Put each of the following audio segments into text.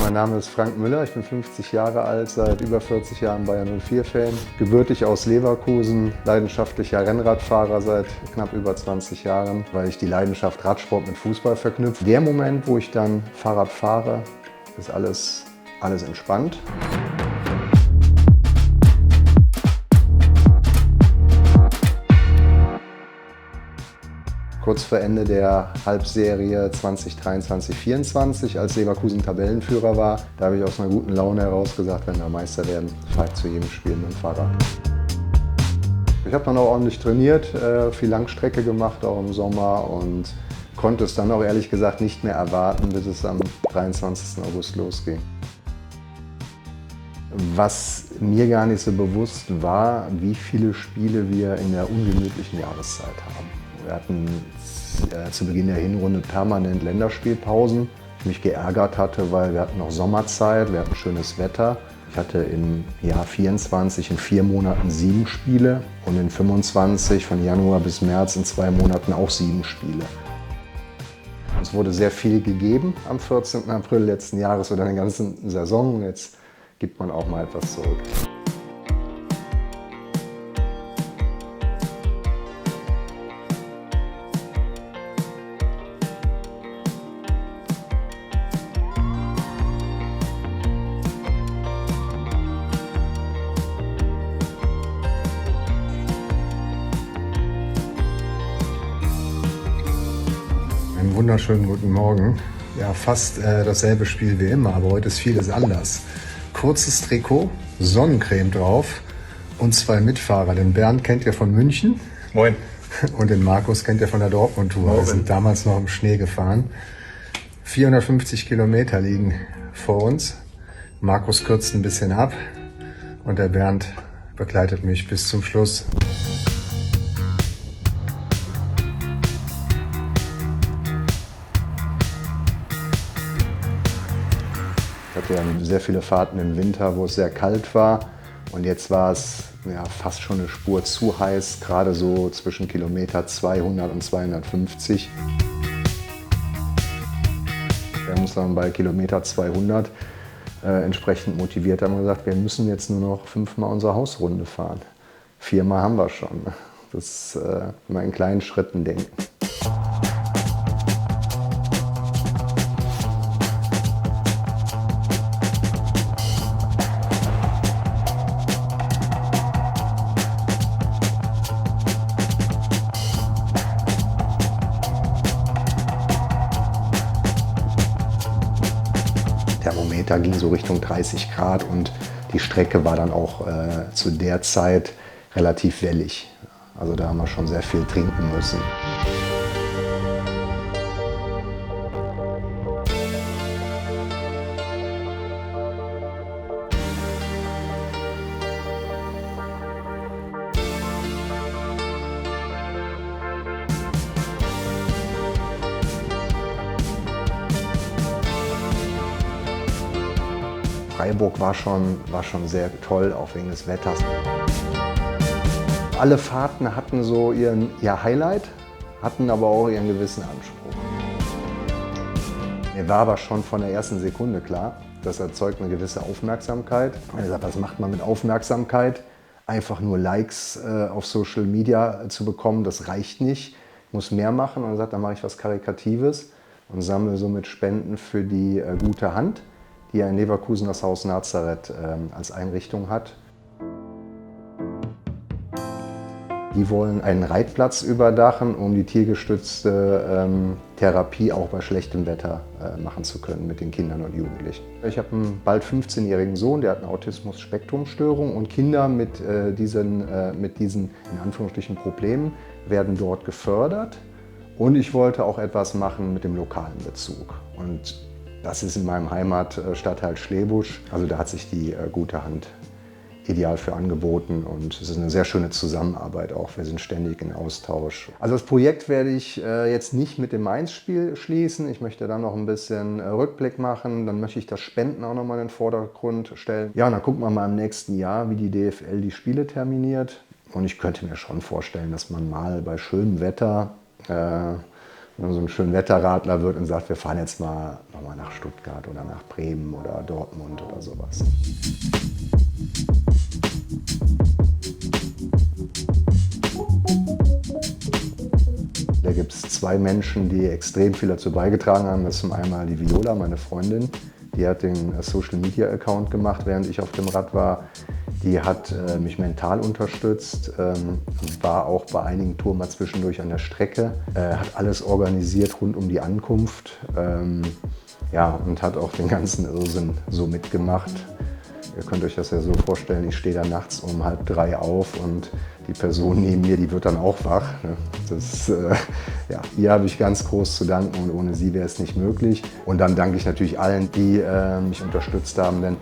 Mein Name ist Frank Müller, ich bin 50 Jahre alt, seit über 40 Jahren Bayer 04-Fan. Gebürtig aus Leverkusen, leidenschaftlicher Rennradfahrer seit knapp über 20 Jahren, weil ich die Leidenschaft Radsport mit Fußball verknüpfe. Der Moment, wo ich dann Fahrrad fahre, ist alles entspannt. Kurz vor Ende der Halbserie 2023/24, als Leverkusen Tabellenführer war, da habe ich aus einer guten Laune heraus gesagt, wenn wir Meister werden, fahre ich zu jedem Spiel mit dem Fahrrad. Ich habe dann auch ordentlich trainiert, viel Langstrecke gemacht, auch im Sommer, und konnte es dann auch ehrlich gesagt nicht mehr erwarten, bis es am 23. August losging. Was mir gar nicht so bewusst war, wie viele Spiele wir in der ungemütlichen Jahreszeit haben. Wir hatten zu Beginn der Hinrunde permanent Länderspielpausen, was mich geärgert hatte, weil wir hatten noch Sommerzeit, wir hatten schönes Wetter. Ich hatte im Jahr 24 in 4 Monaten 7 Spiele und in 25 von Januar bis März in 2 Monaten auch 7 Spiele. Es wurde sehr viel gegeben am 14. April letzten Jahres oder der ganzen Saison. Jetzt gibt man auch mal etwas zurück. Einen wunderschönen guten Morgen. Ja, fast dasselbe Spiel wie immer, aber heute ist vieles anders. Kurzes Trikot, Sonnencreme drauf und 2 Mitfahrer. Den Bernd kennt ihr von München. Moin. Und den Markus kennt ihr von der Dortmund-Tour. Wir sind damals noch im Schnee gefahren. 450 Kilometer liegen vor uns. Markus kürzt ein bisschen ab und der Bernd begleitet mich bis zum Schluss. Ich hatte ja sehr viele Fahrten im Winter, wo es sehr kalt war, und jetzt war es ja fast schon eine Spur zu heiß, gerade so zwischen Kilometer 200 und 250. Wir haben uns dann bei Kilometer 200 entsprechend motiviert, haben gesagt, wir müssen jetzt nur noch 5-mal unsere Hausrunde fahren. 4-mal haben wir schon. Das mal in kleinen Schritten denken. Thermometer ging so Richtung 30 Grad und die Strecke war dann auch zu der Zeit relativ wellig. Also da haben wir schon sehr viel trinken müssen. Freiburg war schon sehr toll, auch wegen des Wetters. Alle Fahrten hatten so ihr Highlight, hatten aber auch ihren gewissen Anspruch. Mir war aber schon von der ersten Sekunde klar, das erzeugt eine gewisse Aufmerksamkeit. Ich habe gesagt, was macht man mit Aufmerksamkeit? Einfach nur Likes auf Social Media zu bekommen, das reicht nicht. Ich muss mehr machen, und gesagt, dann mache ich was Karikatives und sammle somit Spenden für die Gute Hand, die ja in Leverkusen das Haus Nazareth als Einrichtung hat. Die wollen einen Reitplatz überdachen, um die tiergestützte Therapie auch bei schlechtem Wetter machen zu können mit den Kindern und Jugendlichen. Ich habe einen bald 15-jährigen Sohn, der hat eine Autismus-Spektrum-Störung, und Kinder mit diesen in Anführungsstrichen Problemen werden dort gefördert. Und ich wollte auch etwas machen mit dem lokalen Bezug. Und das ist in meinem Heimatstadtteil Schlebusch. Also da hat sich die Gute Hand ideal für angeboten, und es ist eine sehr schöne Zusammenarbeit auch. Wir sind ständig in Austausch. Also das Projekt werde ich jetzt nicht mit dem Mainz-Spiel schließen. Ich möchte dann noch ein bisschen Rückblick machen. Dann möchte ich das Spenden auch nochmal in den Vordergrund stellen. Ja, und dann gucken wir mal im nächsten Jahr, wie die DFL die Spiele terminiert. Und ich könnte mir schon vorstellen, dass man mal bei schönem Wetter wenn man so ein Schönwetterradler wird und sagt, wir fahren jetzt mal nochmal nach Stuttgart oder nach Bremen oder Dortmund oder sowas. Da gibt es zwei Menschen, die extrem viel dazu beigetragen haben. Das ist zum einen die Viola, meine Freundin. Die hat den Social-Media-Account gemacht, während ich auf dem Rad war. Die hat mich mental unterstützt, war auch bei einigen Touren mal zwischendurch an der Strecke, hat alles organisiert rund um die Ankunft, ja, und hat auch den ganzen Irrsinn so mitgemacht. Ihr könnt euch das ja so vorstellen, ich stehe da nachts um 2:30 auf und die Person neben mir, die wird dann auch wach. Das, ja, ihr habe ich ganz groß zu danken und ohne sie wäre es nicht möglich. Und dann danke ich natürlich allen, die mich unterstützt haben, denn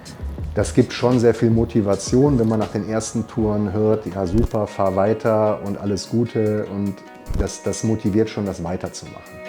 das gibt schon sehr viel Motivation, wenn man nach den ersten Touren hört, ja super, fahr weiter und alles Gute, und das motiviert schon, das weiterzumachen.